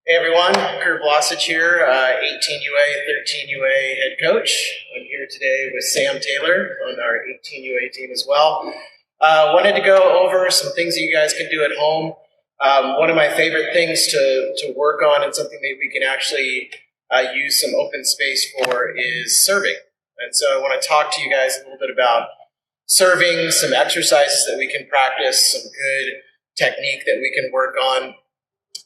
Hey everyone, Vlasich here, 18UA, 13UA head coach. I'm here today with Sam Taylor on our 18UA team as well. Wanted to go over some things that you guys can do at home. One of my favorite things to work on and something that we can actually use some open space for is serving. And so I want to talk to you guys a little bit about serving, some exercises that we can practice, some good technique that we can work on.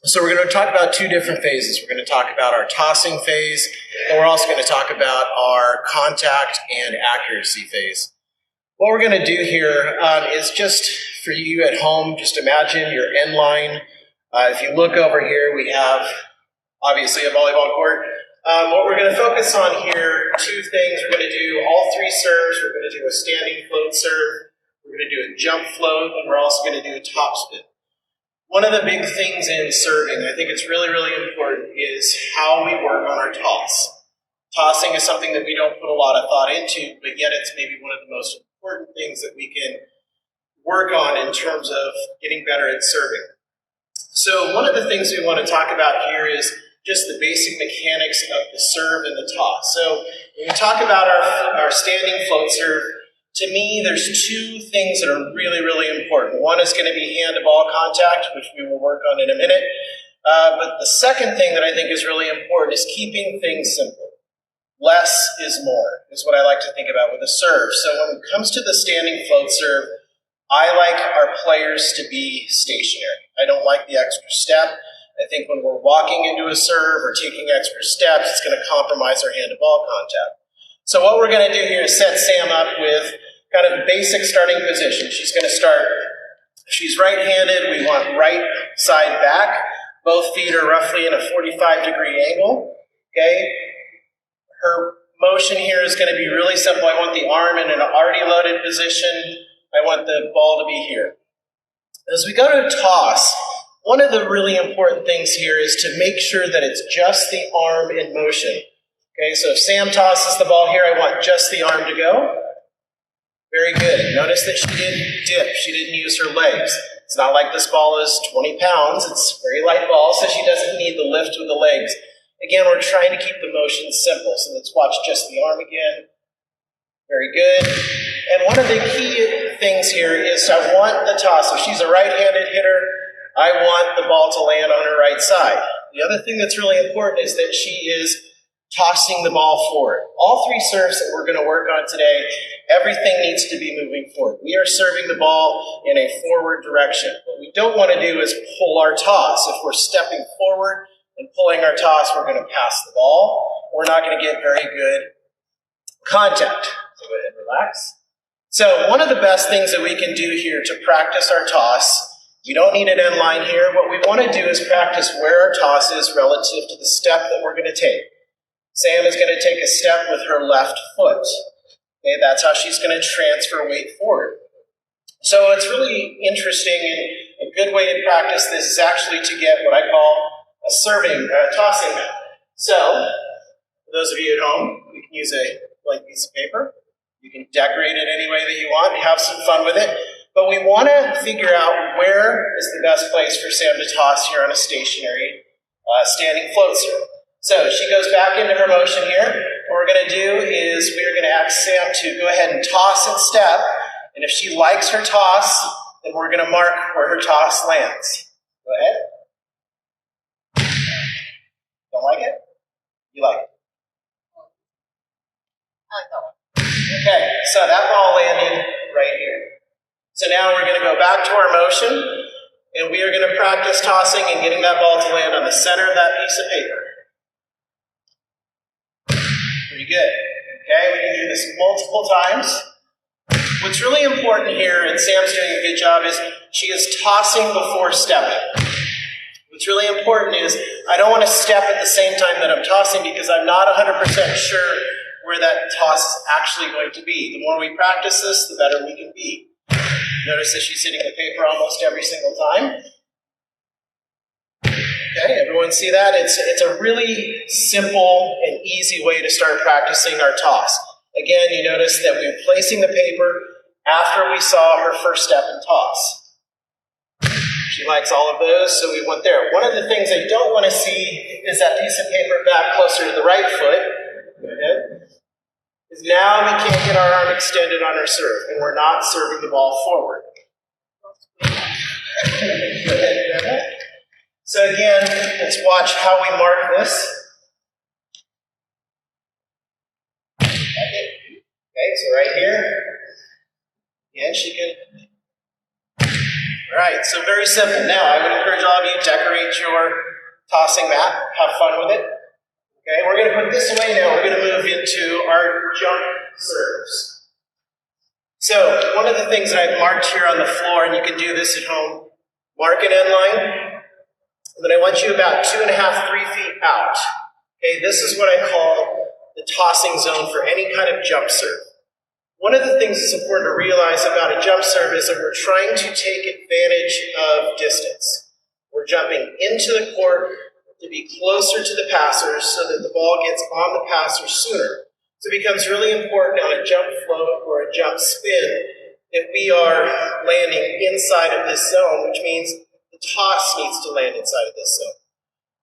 So we're going to talk about two different phases. We're going to talk about our tossing phase, and we're also going to talk about our contact and accuracy phase. What we're going to do here is just for you at home, just imagine your end line. If you look over here, we have obviously a volleyball court. What we're going to focus on here, two things. We're going to do all three serves. We're going to do a standing float serve. We're going to do a jump float, and we're also going to do a top spin. One of the big things in serving, I think it's really, really important, is how we work on our toss. Tossing is something that we don't put a lot of thought into, but yet it's maybe one of the most important things that we can work on in terms of getting better at serving. So one of the things we want to talk about here is just the basic mechanics of the serve and the toss. So when we talk about our standing float serve, to me, there's two things that are really, really important. One is going to be hand-to-ball contact, which we will work on in a minute. But the second thing that I think is really important is keeping things simple. Less is more, is what I like to think about with a serve. So when it comes to the standing float serve, I like our players to be stationary. I don't like the extra step. I think when we're walking into a serve or taking extra steps, it's going to compromise our hand-to-ball contact. So what we're going to do here is set Sam up with kind of the basic starting position. She's going to start, she's right-handed, we want right side back. Both feet are roughly in a 45-degree angle, okay? Her motion here is going to be really simple. I want the arm in an already loaded position. I want the ball to be here. As we go to toss, one of the really important things here is to make sure that it's just the arm in motion. Okay, so if Sam tosses the ball here, I want just the arm to go. Very good. Notice that she didn't dip. She didn't use her legs. It's not like this ball is 20 pounds. It's a very light ball, so she doesn't need the lift with the legs. Again, we're trying to keep the motion simple, so let's watch just the arm again. Very good. And one of the key things here is I want the toss. If she's a right-handed hitter, I want the ball to land on her right side. The other thing that's really important is that she is tossing the ball forward. All three serves that we're going to work on today, everything needs to be moving forward. We are serving the ball in a forward direction. What we don't want to do is pull our toss. If we're stepping forward and pulling our toss, we're going to pass the ball. We're not going to get very good contact. So go ahead and relax. So one of the best things that we can do here to practice our toss, you don't need an end line here. What we want to do is practice where our toss is relative to the step that we're going to take. Sam is going to take a step with her left foot. Okay, that's how she's going to transfer weight forward. So it's really interesting, and a good way to practice this is actually to get what I call a tossing mat. So, for those of you at home, you can use a blank piece of paper. You can decorate it any way that you want and have some fun with it. But we want to figure out where is the best place for Sam to toss here on a stationary standing float serve. So she goes back into her motion here. What we're going to do is we're going to ask Sam to go ahead and toss and step. And if she likes her toss, then we're going to mark where her toss lands. Go ahead. Don't like it? You like it? so that ball landed right here. So now we're going to go back to our motion, and we are going to practice tossing and getting that ball to land on the center of that piece of paper. Pretty good. Okay, we can do this multiple times. What's really important here, and Sam's doing a good job, is she is tossing before stepping. What's really important is I don't want to step at the same time that I'm tossing because I'm not 100% sure where that toss is actually going to be. The more we practice this, the better we can be. Notice that she's hitting the paper almost every single time. Okay, everyone see that? It's a really simple and easy way to start practicing our toss. Again, you notice that we're placing the paper after we saw her first step and toss. She likes all of those, so we went there. One of the things I don't want to see is that piece of paper back closer to the right foot. Okay. Is now we can't get our arm extended on our serve, and we're not serving the ball forward. So again, let's watch how we mark this. Okay, so right here, and she can. All right, so very simple. Now, I would encourage all of you to decorate your tossing mat. Have fun with it. Okay, we're going to put this away now. We're going to move into our jump serves. So, one of the things that I've marked here on the floor, and you can do this at home, mark an end line, and then I want you about 2.5, 3 feet out. Okay, this is what I call the tossing zone for any kind of jump serve. One of the things that's important to realize about a jump serve is that we're trying to take advantage of distance. We're jumping into the court to be closer to the passer so that the ball gets on the passer sooner. So it becomes really important on a jump float or a jump spin that we are landing inside of this zone, which means the toss needs to land inside of this zone.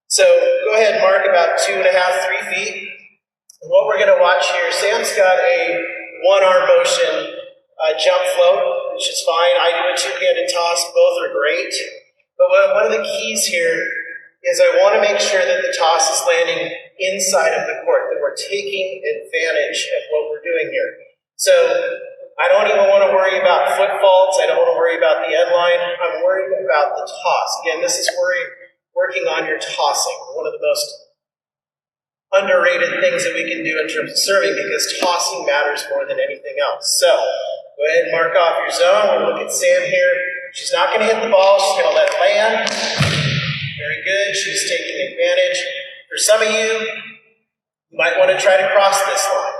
So go ahead and mark about 2.5, 3 feet. And what we're going to watch here, Sam's got a one-arm motion jump float, which is fine. I do a two-handed toss. Both are great. But one of the keys here is I want to make sure that the toss is landing inside of the court, that we're taking advantage of what we're doing here. So I don't even want to worry about foot faults. I don't want to worry about the end line. I'm worried about the toss. Again, this is working on your tossing, one of the most underrated things that we can do in terms of serving because tossing matters more than anything else. So go ahead and mark off your zone. We'll look at Sam here. She's not going to hit the ball. She's going to let it land. Very good. She's taking advantage. For some of you, you might want to try to cross this line.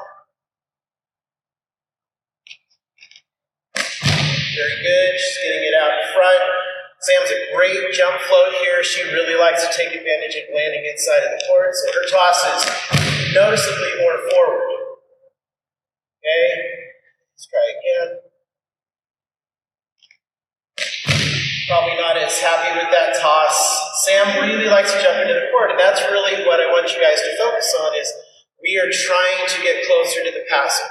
Very good. She's getting it out in front. Sam's a great jump float here. She really likes to take advantage of landing inside of the court, so her toss is noticeably more forward. Okay, let's try again. Probably not as happy with that toss. Sam really likes to jump into the court, and that's really what I want you guys to focus on is we are trying to get closer to the passer.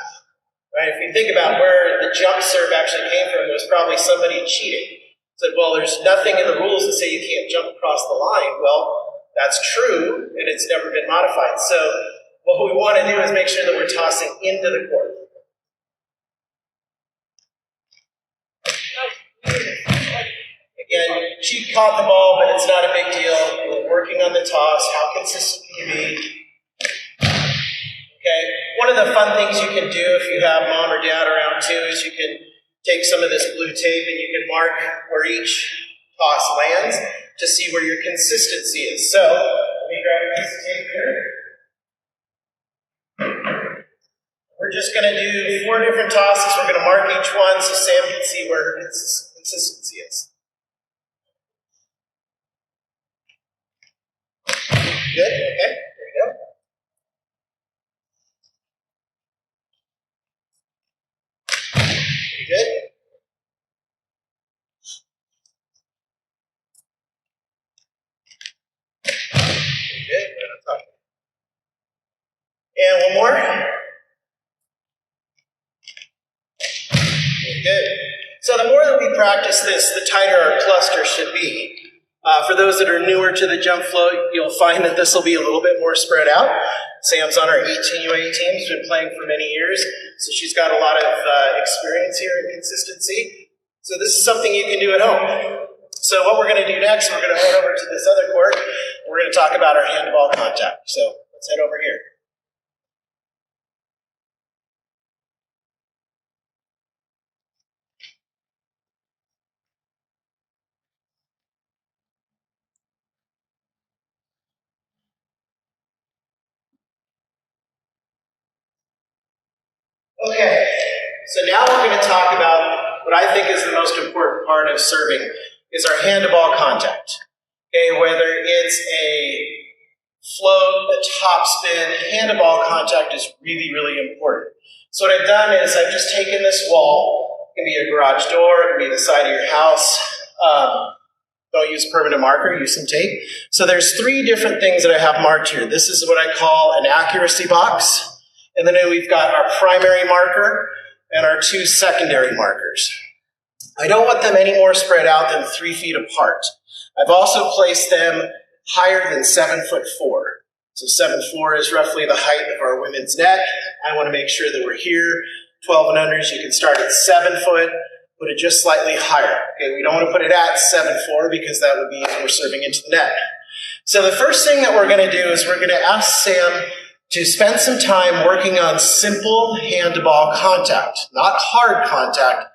Right? If you think about where the jump serve actually came from, it was probably somebody cheating. Said, well, there's nothing in the rules that say you can't jump across the line. Well, that's true, and it's never been modified. So what we want to do is make sure that we're tossing into the court. Again, she caught the ball, but it's not a big deal. We're working on the toss. How consistent can you be? Okay. One of the fun things you can do if you have mom or dad around too is you can take some of this blue tape and you can mark where each toss lands to see where your consistency is. So, let me grab a piece of tape here. We're just going to do 4 different tosses. We're going to mark each one so Sam can see where her consistency is. Good? Okay, there we go. Pretty good. Pretty good. Right on top. And one more. Very good. So the more that we practice this, the tighter our cluster should be. For those that are newer to the jump float, you'll find that this will be a little bit more spread out. Sam's on our 18UA team, has been playing for many years, so she's got a lot of experience here and consistency. So this is something you can do at home. So what we're going to do next, we're going to head over to this other court. We're going to talk about our hand-to-ball contact. So let's head over here. Okay, so now we're going to talk about what I think is the most important part of serving, is our hand-to-ball contact. Okay, whether it's a float, a top spin, hand-to-ball contact is really, really important. So what I've done is I've just taken this wall. It can be a garage door, it can be the side of your house. Don't use permanent marker, use some tape. So there's 3 different things that I have marked here. This is what I call an accuracy box. And then we've got our primary marker and our 2 secondary markers. I don't want them any more spread out than 3 feet apart. I've also placed them higher than 7'4". So 7'4" is roughly the height of our women's net. I want to make sure that we're here. 12 and unders, you can start at 7 foot, put it just slightly higher. Okay, we don't want to put it at 7'4" because that would be if we're serving into the net. So the first thing that we're going to do is we're going to ask Sam to spend some time working on simple hand-to-ball contact, not hard contact,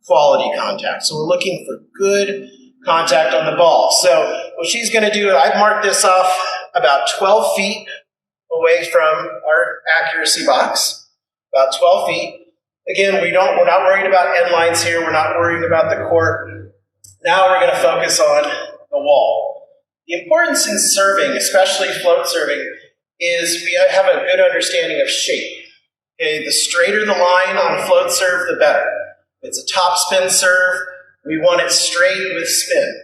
quality contact. So we're looking for good contact on the ball. So what she's going to do, I've marked this off about 12 feet away from our accuracy box, about 12 feet. Again, we're not worried about end lines here. We're not worrying about the court. Now we're going to focus on the wall. The importance in serving, especially float serving, is we have a good understanding of shape. Okay, the straighter the line on float serve, the better. If it's a top spin serve, we want it straight with spin.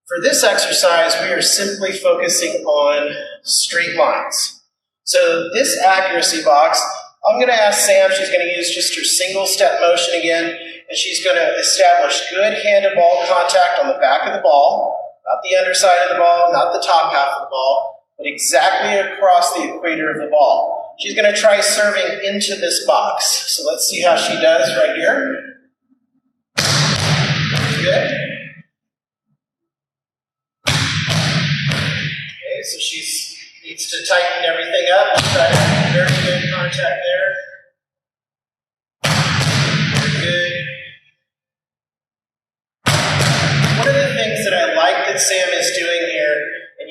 For this exercise, we are simply focusing on straight lines. So this accuracy box, I'm going to ask Sam, she's going to use just her single step motion again, and she's going to establish good hand-to-ball contact on the back of the ball, not the underside of the ball, not the top half of the ball, but exactly across the equator of the ball. She's going to try serving into this box. So let's see how she does right here. Good. Okay, so she needs to tighten everything up. Try very good contact there. Very good. One of the things that I like that Sam is doing here, and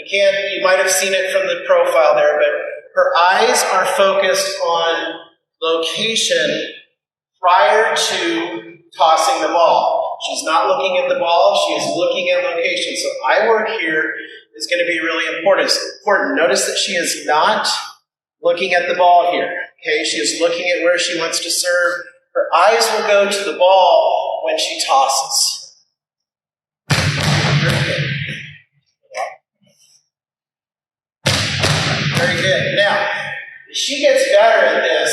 you might have seen it from the profile there, but her eyes are focused on location prior to tossing the ball. She's not looking at the ball, she is looking at location. So eye work here is going to be really important. Notice that she is not looking at the ball here. Okay, she is looking at where she wants to serve. Her eyes will go to the ball when she tosses. Very good. Very good. Now, if she gets better at this,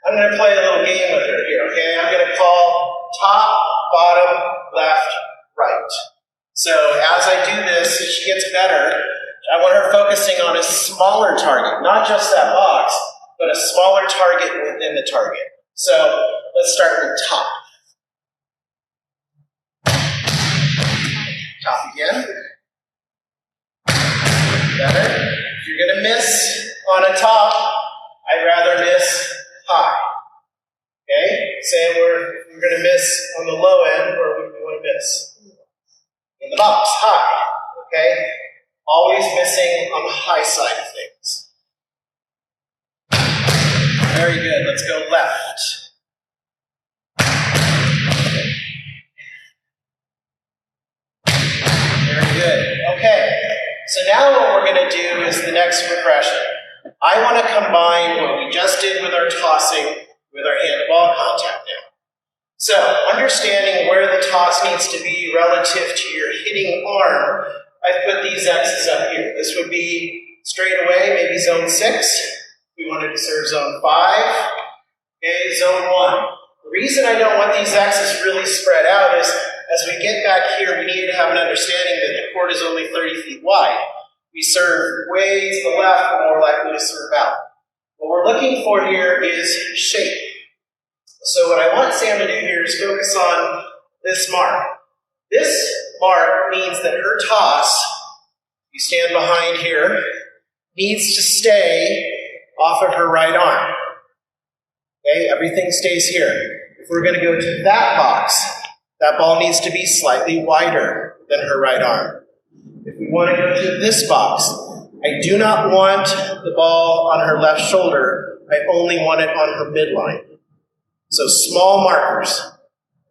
I'm going to play a little game with her here, okay? I'm going to call top, bottom, left, right. So as I do this, if she gets better, I want her focusing on a smaller target, not just that box, but a smaller target within the target. So let's start with top. Top again. Better. If you're going to miss on a top, I'd rather miss high. Okay? Say we're going to miss on the low end, where we want to miss? In the box, high. Okay? Always missing on the high side of things. Very good. Let's go left. Very good. Okay. So now what we're going to do is the next progression. I want to combine what we just did with our tossing with our hand-to-ball contact now. So, understanding where the toss needs to be relative to your hitting arm, I've put these X's up here. This would be straight away, maybe zone 6. We wanted to serve zone 5. Okay, zone 1. The reason I don't want these X's really spread out is As we get back here, we need to have an understanding that the court is only 30 feet wide. We serve way to the left, we're more likely to serve out. What we're looking for here is shape. So what I want Sam to do here is focus on this mark. This mark means that her toss, you stand behind here, needs to stay off of her right arm. Okay, everything stays here. If we're going to go to that box, that ball needs to be slightly wider than her right arm. If we want to go to this box, I do not want the ball on her left shoulder. I only want it on her midline. So small markers,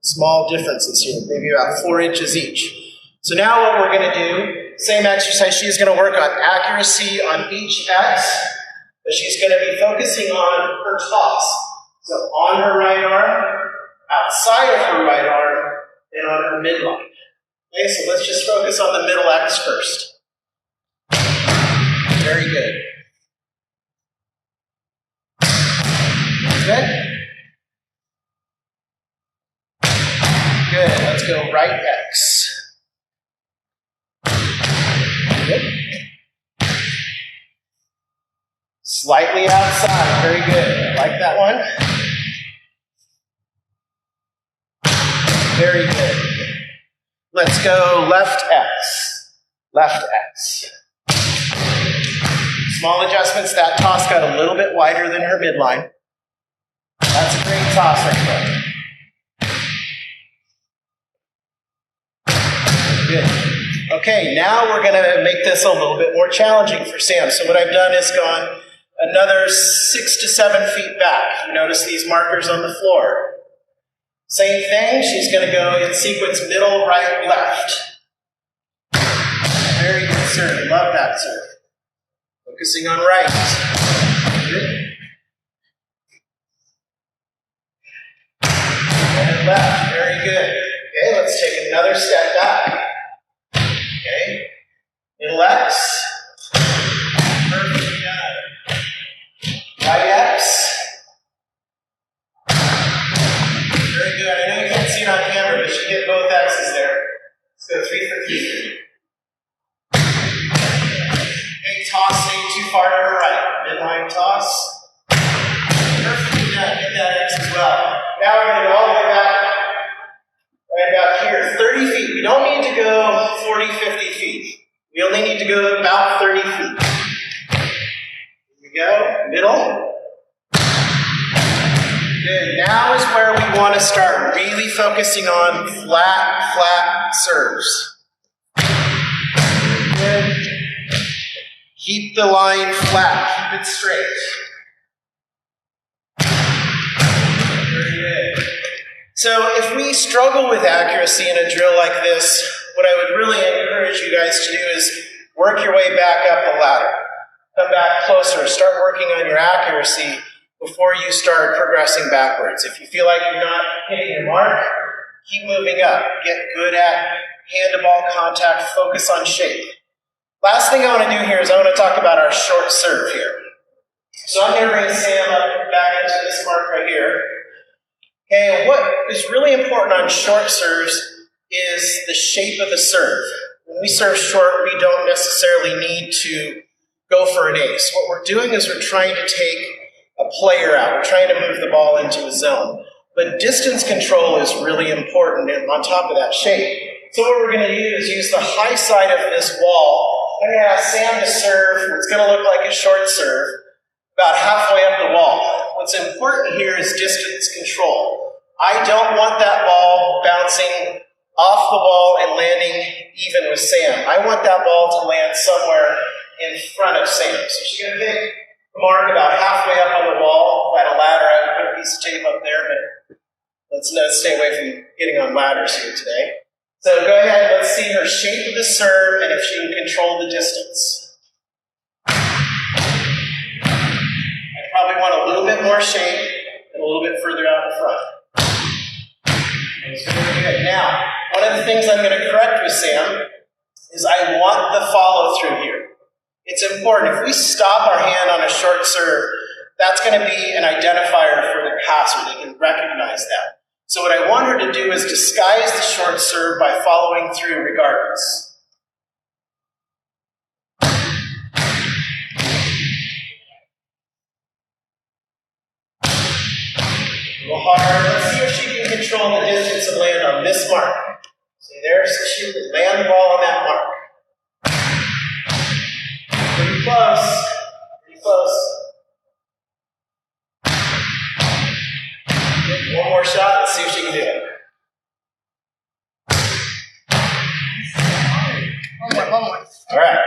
small differences here, maybe about 4 inches each. So now what we're going to do, same exercise, she's going to work on accuracy on each X, but she's going to be focusing on her toss. So on her right arm, outside of her right arm, and on her midline. Okay, so let's just focus on the middle X first. Very good. Good? Good. Let's go right X. Good. Slightly outside. Very good. I like that one. Very good. Let's go left X. Left X. Small adjustments. That toss got a little bit wider than her midline. That's a great toss right there. Good. Okay, now we're going to make this a little bit more challenging for Sam. So what I've done is gone another 6 to 7 feet back. You notice these markers on the floor. Same thing, she's going to go in sequence middle, right, left. Very good serve. Love that serve. Focusing on right. Good. And left. Very good. Okay, let's take another step back. Okay. Middle X. Perfect. Right X. Very good. I know you can't see it on camera, but you get both X's there. Let's go 3 for 3. Big toss, stay too far to her right. Midline toss. Perfect. Get that X as well. Now we're going to go all the way back. Right about here, 30 feet. We don't need to go 40, 50 feet. We only need to go about 30 feet. Here we go. Middle. Good. Now is where we want to start really focusing on flat serves. Good. Keep the line flat. Keep it straight. Very good. So if we struggle with accuracy in a drill like this, what I would really encourage you guys to do is work your way back up the ladder. Come back closer. Start working on your accuracy before you start progressing backwards. If you feel like you're not hitting your mark, keep moving up. Get good at hand-to-ball contact. Focus on shape. Last thing I want to do here is I want to talk about our short serve here. So I'm going to bring Sam up back into this mark right here. Okay, what is really important on short serves is the shape of the serve. When we serve short, we don't necessarily need to go for an ace. What we're doing is we're trying to take a player out. We're trying to move the ball into a zone. But distance control is really important and on top of that shape. So what we're going to do is use the high side of this wall. I'm going to ask Sam to serve what's going to look like a short serve about halfway up the wall. What's important here is distance control. I don't want that ball bouncing off the wall and landing even with Sam. I want that ball to land somewhere in front of Sam. So she's going to pick a mark about halfway up on the wall. If I had a ladder, I would put a piece of tape up there, but let's stay away from getting on ladders here today. So go ahead, let's see her shape of the serve and if she can control the distance. I probably want a little bit more shape and a little bit further out in front. That's very good. Now, one of the things I'm going to correct with Sam is I want the follow through here. It's important. If we stop our hand on a short serve, that's going to be an identifier for the passer. They can recognize that. So what I want her to do is disguise the short serve by following through regardless. A little harder. Let's see if she can control the distance and land on this mark. See there? So she can land the ball on that mark. Pretty close. Pretty close. One more shot. Let's see if she can do it. One more. All right.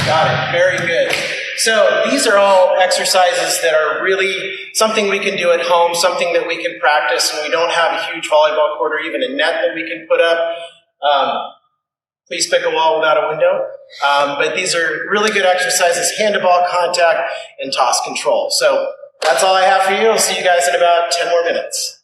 Got it. Very good. So these are all exercises that are really something we can do at home, something that we can practice when we don't have a huge volleyball court or even a net that we can put up. Please pick a wall without a window. But these are really good exercises, hand-to-ball contact and toss control. So that's all I have for you. I'll see you guys in about 10 more minutes.